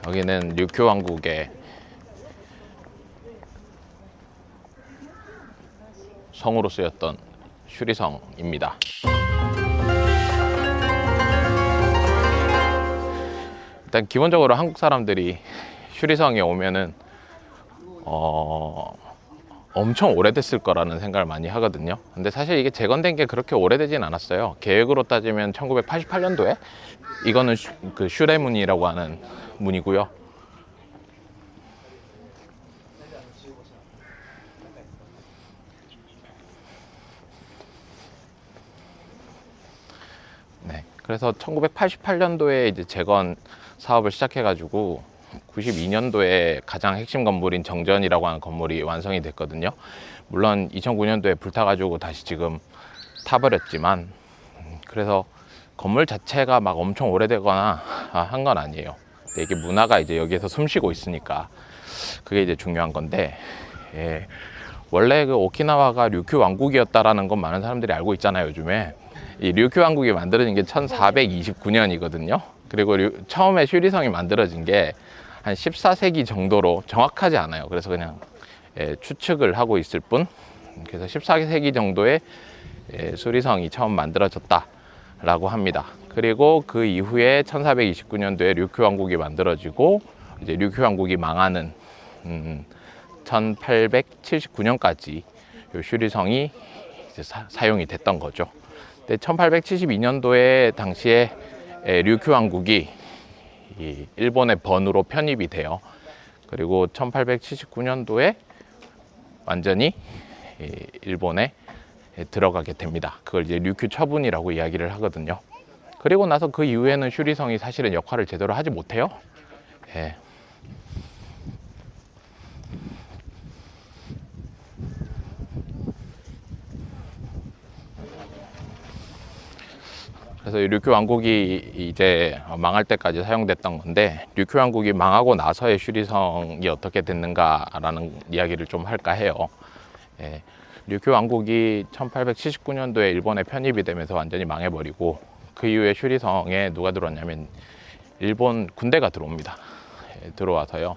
여기는 류큐 왕국의 성으로 쓰였던 슈리성입니다. 일단 기본적으로 한국 사람들이 슈리성에 오면은 엄청 오래됐을 거라는 생각을 많이 하거든요. 근데 사실 이게 재건된 게 그렇게 오래되진 않았어요. 계획으로 따지면 1988년도에 이거는 그 슈레문이라고 하는 문이고요. 네, 그래서 1988년도에 이제 재건 사업을 시작해가지고 92년도에 가장 핵심 건물인 정전이라고 하는 건물이 완성이 됐거든요. 물론 2009년도에 불타가지고 다시 지금 타버렸지만, 그래서 건물 자체가 막 엄청 오래되거나 한 건 아니에요. 근데 이게 문화가 이제 여기에서 숨쉬고 있으니까 그게 이제 중요한 건데, 예, 원래 그 오키나와가 류큐 왕국이었다라는 건 많은 사람들이 알고 있잖아요, 요즘에. 이 류큐 왕국이 만들어진 게 1429년이거든요. 그리고 처음에 슈리성이 만들어진 게 한 14세기 정도로 정확하지 않아요. 그래서 그냥 추측을 하고 있을 뿐. 그래서 14세기 정도에 수리성이 처음 만들어졌다라고 합니다. 그리고 그 이후에 1429년도에 류큐 왕국이 만들어지고 이제 류큐 왕국이 망하는 1879년까지 슈리성이 이제 사용이 됐던 거죠. 근데 1872년도에 당시에 류큐 왕국이 일본의 번으로 편입이 돼요. 그리고 1879년도에 완전히 일본에 들어가게 됩니다. 그걸 이제 류큐 처분이라고 이야기를 하거든요. 그리고 나서 그 이후에는 슈리성이 사실은 역할을 제대로 하지 못해요. 예. 그래서 류큐 왕국이 이제 망할 때까지 사용됐던 건데, 류큐 왕국이 망하고 나서의 슈리성이 어떻게 됐는가라는 이야기를 좀 할까 해요. 예, 류큐 왕국이 1879년도에 일본에 편입이 되면서 완전히 망해버리고, 그 이후에 슈리성에 누가 들어왔냐면 일본 군대가 들어옵니다. 예, 들어와서요,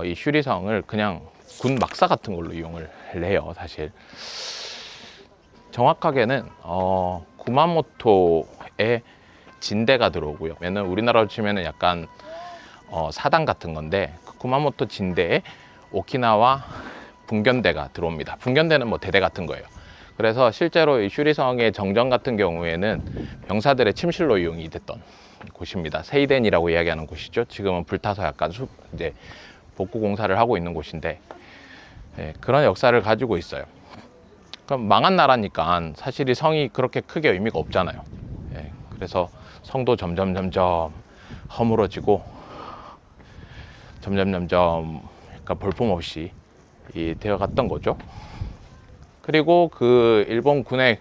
이 슈리성을 그냥 군 막사 같은 걸로 이용을 해요. 사실 정확하게는 구마모토에 진대가 들어오고요. 얘는 우리나라로 치면은 약간 사당 같은 건데, 그 구마모토 진대에 오키나와 분견대가 들어옵니다. 분견대는 뭐 대대 같은 거예요. 그래서 실제로 이 슈리성의 정전 같은 경우에는 병사들의 침실로 이용이 됐던 곳입니다. 세이덴이라고 이야기하는 곳이죠. 지금은 불타서 약간 이제 복구 공사를 하고 있는 곳인데, 예, 그런 역사를 가지고 있어요. 그럼 망한 나라니까 사실 이 성이 그렇게 크게 의미가 없잖아요. 예, 그래서 성도 점점 허물어지고 점점 그러니까 볼품없이 되어갔던 거죠. 그리고 그 일본 군의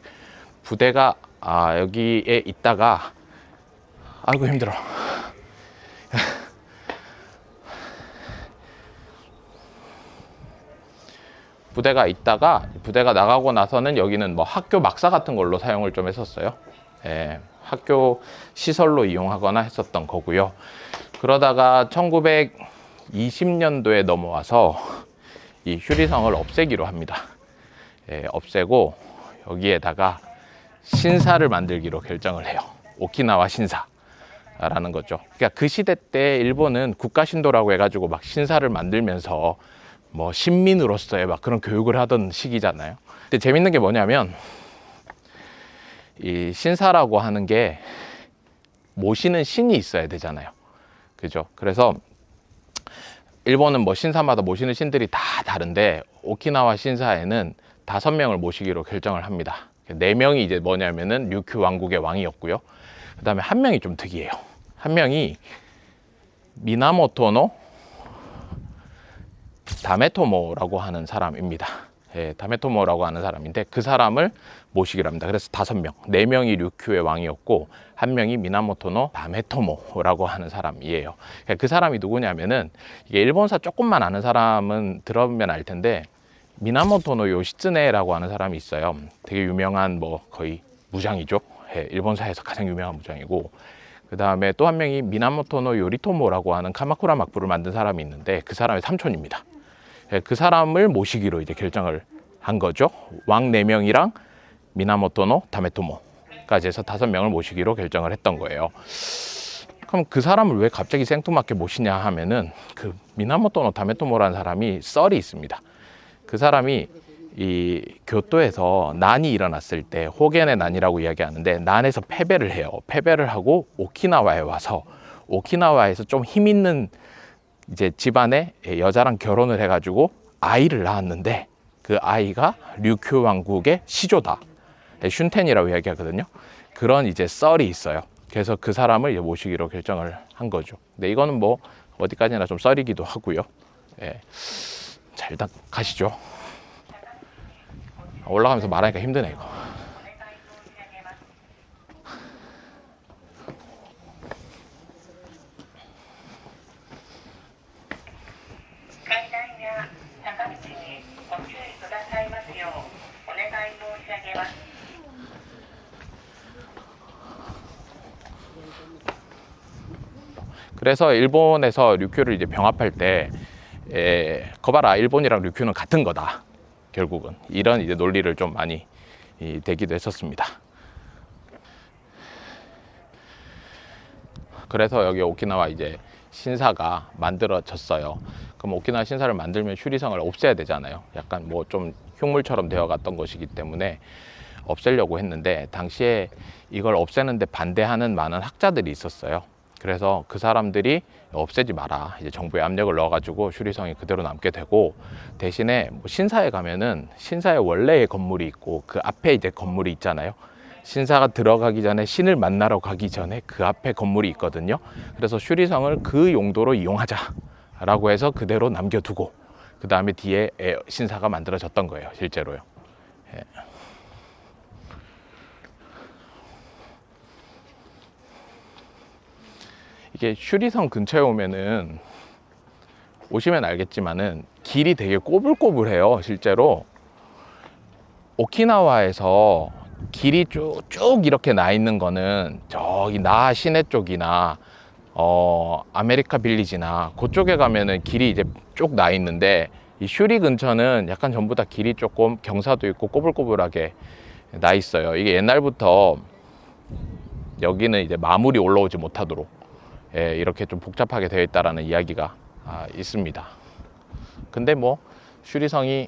부대가 여기에 있다가, 아이고 힘들어. 부대가 있다가 부대가 나가고 나서는 여기는 뭐 학교 막사 같은 걸로 사용을 좀 했었어요. 예, 학교 시설로 이용하거나 했었던 거고요. 그러다가 1920년도에 넘어와서 이 슈리성을 없애기로 합니다. 예, 없애고 여기에다가 신사를 만들기로 결정을 해요. 오키나와 신사라는 거죠. 그러니까 그 시대 때 일본은 국가신도라고 해가지고 막 신사를 만들면서 뭐 신민으로서의 막 그런 교육을 하던 시기잖아요. 근데 재밌는 게 뭐냐면, 이 신사라고 하는 게 모시는 신이 있어야 되잖아요. 그죠? 그래서 일본은 뭐 신사마다 모시는 신들이 다 다른데, 오키나와 신사에는 5명을 모시기로 결정을 합니다. 4명이 이제 뭐냐면은 류큐 왕국의 왕이었고요. 그 다음에 1명이 좀 특이해요. 1명이 미나모토노 다메토모라고 하는 사람입니다. 예, 다메토모라고 하는 사람인데, 그 사람을 모시기로 합니다. 그래서 5명, 4명이 류큐의 왕이었고 1명이 미나모토노 다메토모라고 하는 사람이에요. 그 사람이 누구냐면은, 이게 일본사 조금만 아는 사람은 들어보면 알 텐데, 미나모토노 요시츠네라고 하는 사람이 있어요. 되게 유명한 뭐 거의 무장이죠. 예, 일본사에서 가장 유명한 무장이고, 그 다음에 또 한 명이 미나모토노 요리토모라고 하는 카마쿠라 막부를 만든 사람이 있는데 그 사람의 삼촌입니다. 그 사람을 모시기로 이제 결정을 한 거죠. 왕 4명이랑 미나모토노 다메토모까지 해서 5명을 모시기로 결정을 했던 거예요. 그럼 그 사람을 왜 갑자기 생뚱맞게 모시냐 하면은 그 미나모토노 다메토모라는 사람이 썰이 있습니다. 그 사람이 이 교토에서 난이 일어났을 때 호겐의 난이라고 이야기하는데 난에서 패배를 해요. 패배를 하고 오키나와에 와서 오키나와에서 좀 힘 있는 이제 집안의 여자랑 결혼을 해가지고 아이를 낳았는데 그 아이가 류큐 왕국의 시조다. 슌텐이라고 이야기하거든요. 그런 이제 썰이 있어요. 그래서 그 사람을 이제 모시기로 결정을 한 거죠. 근데 이거는 뭐 어디까지나 좀 썰이기도 하고요. 예. 자, 일단 가시죠. 올라가면서 말하니까 힘드네 이거. 그래서 일본에서 류큐를 이제 병합할 때 거봐라 일본이랑 류큐는 같은 거다. 결국은 이런 이제 논리를 좀 많이 대기도 했었습니다. 그래서 여기 오키나와 이제 신사가 만들어졌어요. 그럼 오키나와 신사를 만들면 슈리성을 없애야 되잖아요. 약간 뭐 좀 흉물처럼 되어갔던 것이기 때문에 없애려고 했는데 당시에 이걸 없애는데 반대하는 많은 학자들이 있었어요. 그래서 그 사람들이 없애지 마라. 이제 정부에 압력을 넣어가지고 슈리성이 그대로 남게 되고 대신에 뭐 신사에 가면은 신사의 원래의 건물이 있고 그 앞에 이제 건물이 있잖아요. 신사가 들어가기 전에 신을 만나러 가기 전에 그 앞에 건물이 있거든요. 그래서 슈리성을 그 용도로 이용하자라고 해서 그대로 남겨두고 그 다음에 뒤에 신사가 만들어졌던 거예요. 실제로요. 예. 이게 슈리성 근처에 오시면 알겠지만은 길이 되게 꼬불꼬불해요. 실제로 오키나와에서 길이 쭉 이렇게 나 있는 거는 저기 나하 시내 쪽이나 아메리카 빌리지나 그쪽에 가면은 길이 이제 쭉 나 있는데 이 슈리 근처는 약간 전부 다 길이 조금 경사도 있고 꼬불꼬불하게 나 있어요. 이게 옛날부터 여기는 이제 마물이 올라오지 못하도록 이렇게 좀 복잡하게 되어 있다라는 이야기가 있습니다. 근데 뭐 슈리성이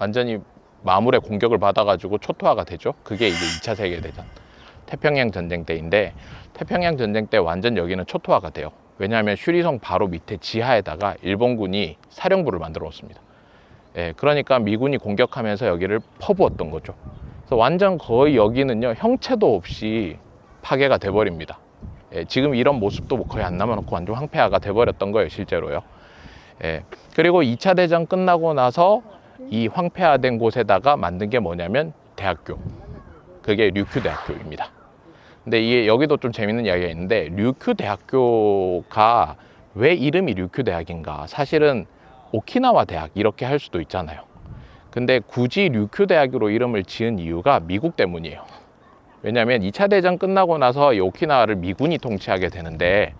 완전히 마물의 공격을 받아가지고 초토화가 되죠. 그게 이제 2차 세계대전 태평양 전쟁 때인데 태평양 전쟁 때 완전 여기는 초토화가 돼요. 왜냐하면 슈리성 바로 밑에 지하에다가 일본군이 사령부를 만들어 놓습니다. 그러니까 미군이 공격하면서 여기를 퍼부었던 거죠. 그래서 완전 거의 여기는요 형체도 없이 파괴가 돼버립니다. 지금 이런 모습도 거의 안 남아놓고 완전 황폐화가 돼버렸던 거예요. 실제로요. 그리고 2차 대전 끝나고 나서 이 황폐화된 곳에다가 만든 게 뭐냐면 대학교. 그게 류큐 대학교입니다. 근데 이게 여기도 좀 재밌는 이야기가 있는데 류큐 대학교가 왜 이름이 류큐 대학인가? 사실은 오키나와 대학 이렇게 할 수도 있잖아요. 근데 굳이 류큐 대학으로 이름을 지은 이유가 미국 때문이에요. 왜냐하면 2차 대전 끝나고 나서 이 오키나와를 미군이 통치하게 되는데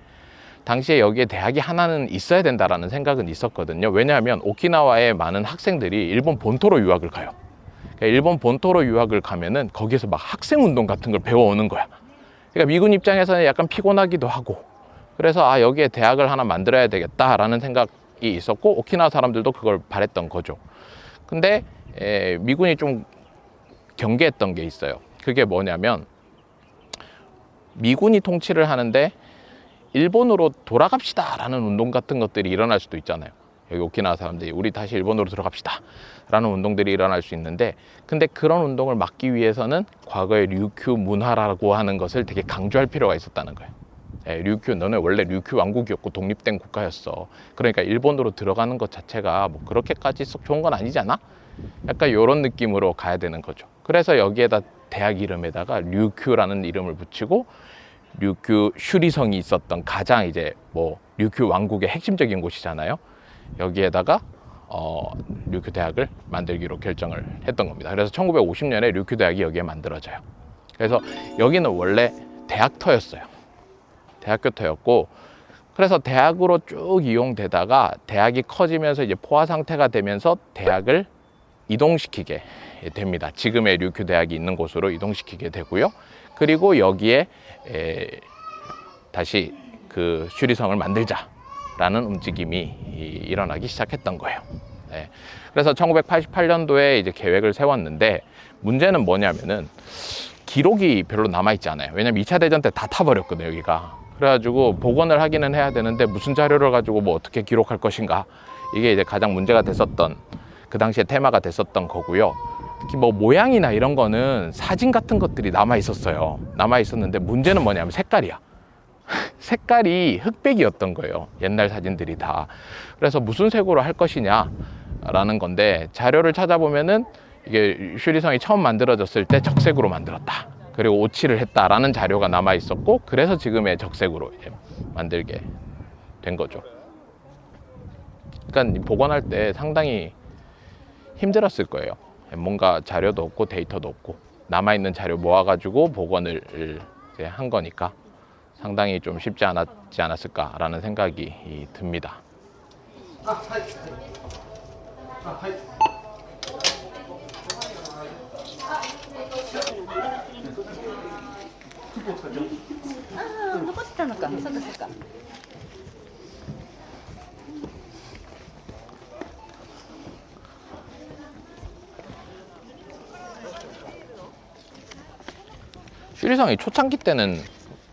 당시에 여기에 대학이 하나는 있어야 된다라는 생각은 있었거든요. 왜냐하면 오키나와의 많은 학생들이 일본 본토로 유학을 가요. 그러니까 일본 본토로 유학을 가면은 거기에서 막 학생운동 같은 걸 배워오는 거야. 그러니까 미군 입장에서는 약간 피곤하기도 하고 그래서 여기에 대학을 하나 만들어야 되겠다라는 생각이 있었고 오키나와 사람들도 그걸 바랬던 거죠. 근데 미군이 좀 경계했던 게 있어요. 그게 뭐냐면 미군이 통치를 하는데 일본으로 돌아갑시다 라는 운동 같은 것들이 일어날 수도 있잖아요. 여기 오키나와 사람들이 우리 다시 일본으로 들어갑시다 라는 운동들이 일어날 수 있는데 근데 그런 운동을 막기 위해서는 과거의 류큐 문화라고 하는 것을 되게 강조할 필요가 있었다는 거예요. 류큐 너는 원래 류큐 왕국이었고 독립된 국가였어. 그러니까 일본으로 들어가는 것 자체가 뭐 그렇게까지 썩 좋은 건 아니잖아. 약간 이런 느낌으로 가야 되는 거죠. 그래서 여기에다 대학 이름에다가 류큐라는 이름을 붙이고 류큐 슈리성이 있었던 가장 이제 뭐 류큐 왕국의 핵심적인 곳이잖아요. 여기에다가 류큐 대학을 만들기로 결정을 했던 겁니다. 그래서 1950년에 류큐 대학이 여기에 만들어져요. 그래서 여기는 원래 대학터였어요. 대학교 터였고, 그래서 대학으로 쭉 이용되다가 대학이 커지면서 이제 포화 상태가 되면서 대학을 이동시키게 됩니다. 지금의 류큐 대학이 있는 곳으로 이동시키게 되고요. 그리고 여기에 다시 그 슈리성을 만들자라는 움직임이 일어나기 시작했던 거예요. 네. 그래서 1988년도에 이제 계획을 세웠는데, 문제는 뭐냐면은 기록이 별로 남아있지 않아요. 왜냐면 2차 대전 때 다 타버렸거든요, 여기가. 그래가지고 복원을 하기는 해야 되는데 무슨 자료를 가지고 뭐 어떻게 기록할 것인가, 이게 이제 가장 문제가 됐었던, 그 당시에 테마가 됐었던 거고요. 특히 뭐 모양이나 이런 거는 사진 같은 것들이 남아 있었어요. 남아 있었는데 문제는 뭐냐면 색깔이야. 색깔이 흑백이었던 거예요, 옛날 사진들이 다. 그래서 무슨 색으로 할 것이냐 라는 건데, 자료를 찾아보면은 이게 슈리성이 처음 만들어졌을 때 적색으로 만들었다, 그리고 오칠을 했다라는 자료가 남아 있었고, 그래서 지금의 적색으로 만들게 된 거죠. 그러니까 복원할 때 상당히 힘들었을 거예요. 뭔가 자료도 없고 데이터도 없고 남아있는 자료 모아가지고 복원을 이제 한 거니까 상당히 좀 쉽지 않았을까라는 생각이 듭니다. 슈리성이 초창기 때는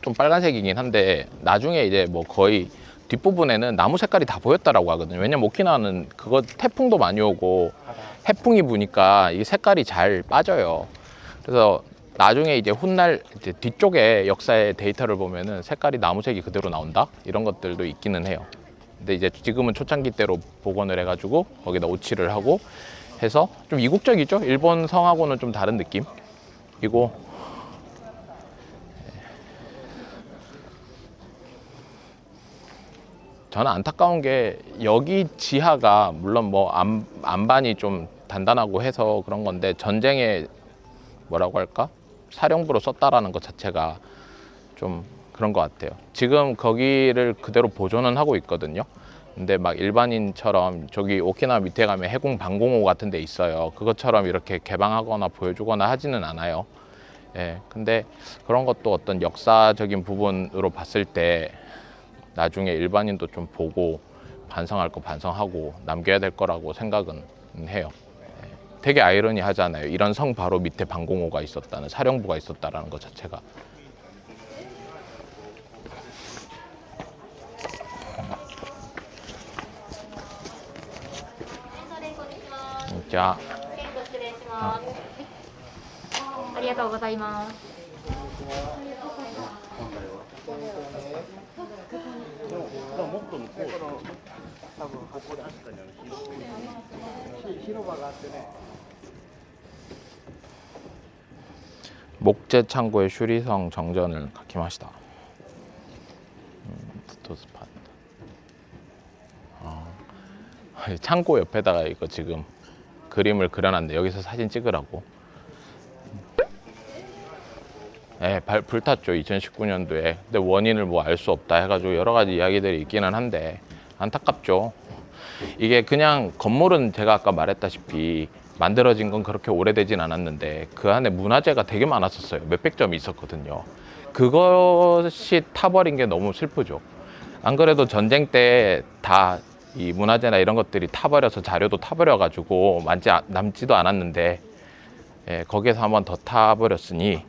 좀 빨간색이긴 한데, 나중에 이제 뭐 거의 뒷부분에는 나무 색깔이 다 보였다라고 하거든요. 왜냐면 오키나와는 그거 태풍도 많이 오고 해풍이 부니까 이 색깔이 잘 빠져요. 그래서 나중에 이제 훗날 이제 뒤쪽에 역사의 데이터를 보면은 색깔이 나무색이 그대로 나온다, 이런 것들도 있기는 해요. 근데 이제 지금은 초창기 때로 복원을 해가지고 거기다 오칠을 하고 해서 좀 이국적이죠. 일본 성하고는 좀 다른 느낌이고, 저는 안타까운 게 여기 지하가 물론 뭐 안반이 좀 단단하고 해서 그런 건데, 전쟁에 뭐라고 할까, 사령부로 썼다라는 것 자체가 좀 그런 것 같아요. 지금 거기를 그대로 보존은 하고 있거든요. 근데 막 일반인처럼 저기 오키나와 밑에 가면 해군 방공호 같은 데 있어요. 그것처럼 이렇게 개방하거나 보여주거나 하지는 않아요. 예, 근데 그런 것도 어떤 역사적인 부분으로 봤을 때 나중에 일반인도 좀 보고 반성할 거 반성하고 남겨야 될 거라고 생각은 해요. 되게 아이러니하잖아요. 이런 성 바로 밑에 방공호가 있었다는, 사령부가 있었다라는 것 자체가. 자, ありがとうございます。 목재 창고의 슈리성 정전을 가키마시다. 포토스팟. 창고 옆에다가 이거 지금 그림을 그려놨는데 여기서 사진 찍으라고. 네, 불탔죠, 2019년도에. 근데 원인을 뭐 알 수 없다 해가지고 여러 가지 이야기들이 있기는 한데 안타깝죠. 이게 그냥 건물은 제가 아까 말했다시피 만들어진 건 그렇게 오래되진 않았는데 그 안에 문화재가 되게 많았었어요. 몇백 점이 있었거든요. 그것이 타버린 게 너무 슬프죠. 안 그래도 전쟁 때 다 이 문화재나 이런 것들이 타버려서 자료도 타버려가지고 남지도 않았는데, 예, 거기에서 한번 더 타버렸으니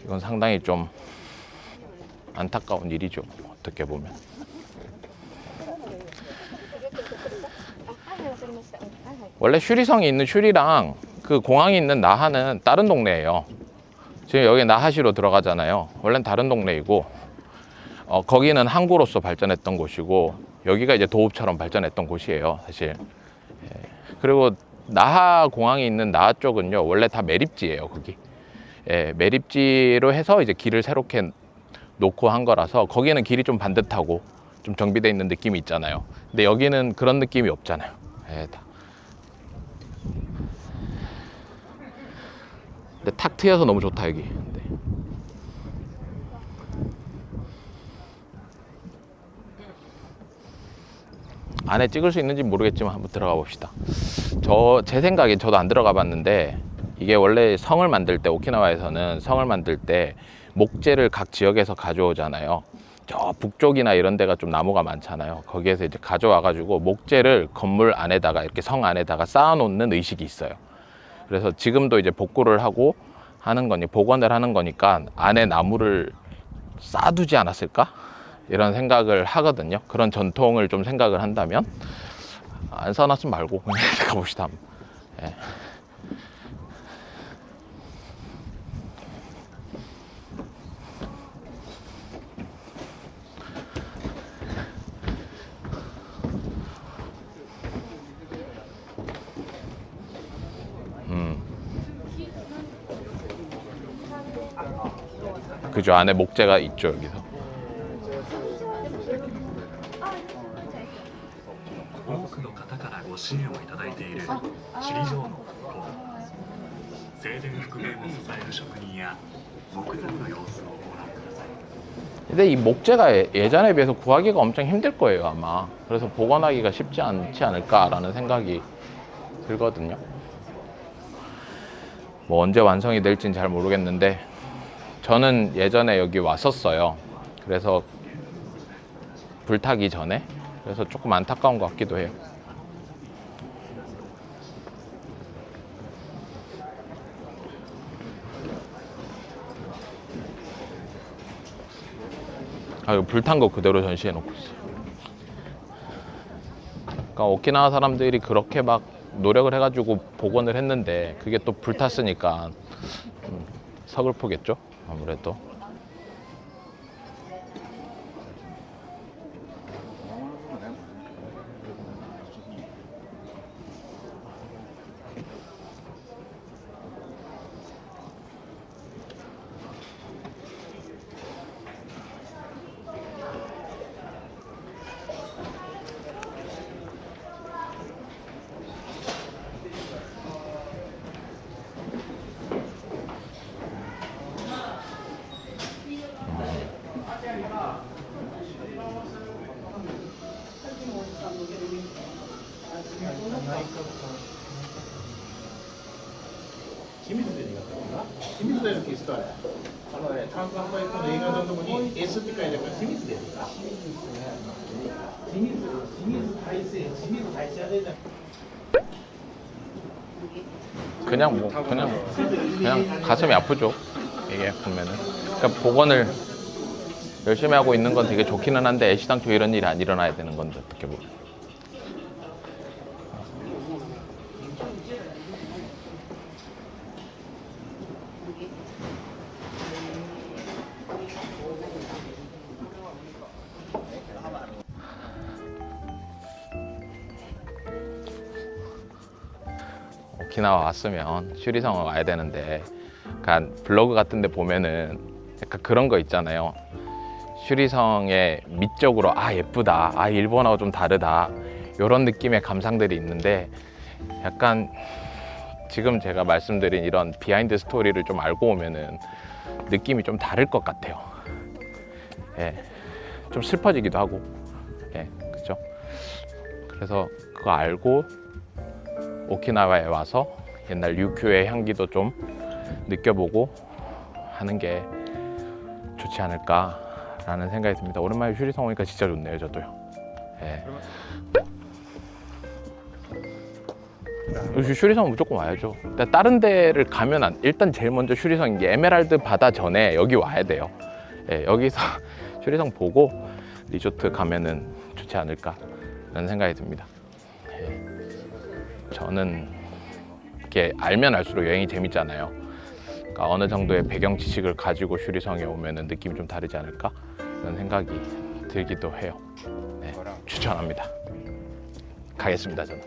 이건 상당히 좀 안타까운 일이죠, 어떻게 보면. 원래 슈리성이 있는 슈리랑 그 공항이 있는 나하는 다른 동네예요. 지금 여기 나하시로 들어가잖아요. 원래는 다른 동네이고, 거기는 항구로서 발전했던 곳이고 여기가 이제 도읍처럼 발전했던 곳이에요, 사실. 그리고 나하 공항이 있는 나하 쪽은요, 원래 다 매립지예요, 거기. 예, 매립지로 해서 이제 길을 새롭게 놓고 한 거라서 거기는 길이 좀 반듯하고 좀 정비되어 있는 느낌이 있잖아요. 근데 여기는 그런 느낌이 없잖아요. 예, 다. 근데 탁 트여서 너무 좋다, 여기. 네. 안에 찍을 수 있는지 모르겠지만 한번 들어가 봅시다. 제 생각에 저도 안 들어가 봤는데 이게 원래 성을 만들 때 오키나와에서는 성을 만들 때 목재를 각 지역에서 가져오잖아요. 저 북쪽이나 이런 데가 좀 나무가 많잖아요. 거기에서 이제 가져와 가지고 목재를 건물 안에다가 이렇게 성 안에다가 쌓아 놓는 의식이 있어요. 그래서 지금도 이제 복구를 하고 하는 거니 복원을 하는 거니까 안에 나무를 쌓아두지 않았을까? 이런 생각을 하거든요. 그런 전통을 좀 생각을 한다면 안 쌓아놨으면 말고 그냥 가봅시다. 예. 그죠. 안에 목재가 있죠. 여기서. 多くの方からご支援をいただいている首里城の復興、正殿復元を支える職人や木材の様子をご覧ください。 근데 이 목재가 예전에 비해서 구하기가 엄청 힘들 거예요, 아마. 그래서 복원하기가 쉽지 않지 않을까라는 생각이 들거든요. 뭐 언제 완성이 될지는 잘 모르겠는데 저는 예전에 여기 왔었어요. 그래서 불타기 전에. 그래서 조금 안타까운 것 같기도 해요. 아, 이거 불탄 거 그대로 전시해 놓고 있어요. 그러니까 오키나와 사람들이 그렇게 막 노력을 해가지고 복원을 했는데 그게 또 불탔으니까 좀 서글프겠죠? 아무래도. 이렇게 있어요. 탄광과 있던映画の とこに S って書いてあるから清水ですか? 지미즈 다이스야 되잖아. 그냥 가슴이 아프죠. 이게 보면은. 그러니까 복원을 열심히 하고 있는 건 되게 좋기는 한데 애시당초 이런 일이 안 일어나야 되는 건데 어떻게 보면. 오키나와 왔으면 슈리성을 와야 되는데 약간 블로그 같은 데 보면은 약간 그런 거 있잖아요. 슈리성의 미적으로 아 예쁘다, 아 일본하고 좀 다르다 이런 느낌의 감상들이 있는데 약간 지금 제가 말씀드린 이런 비하인드 스토리를 좀 알고 오면은 느낌이 좀 다를 것 같아요. 예, 좀 슬퍼지기도 하고, 예, 그죠? 그래서 그거 알고 오키나와에 와서 옛날 류큐의 향기도 좀 느껴보고 하는 게 좋지 않을까라는 생각이 듭니다. 오랜만에 슈리성 오니까 진짜 좋네요, 저도요. 예. 슈리성 무조건 와야죠. 다른 데를 가면 일단 제일 먼저 슈리성 이게 에메랄드 바다 전에 여기 와야 돼요. 예, 여기서 슈리성 보고 리조트 가면은 좋지 않을까라는 생각이 듭니다. 예. 저는 이렇게 알면 알수록 여행이 재밌잖아요. 그러니까 어느 정도의 배경 지식을 가지고 슈리성에 오면은 느낌이 좀 다르지 않을까 이런 생각이 들기도 해요. 네, 추천합니다. 가겠습니다, 저는.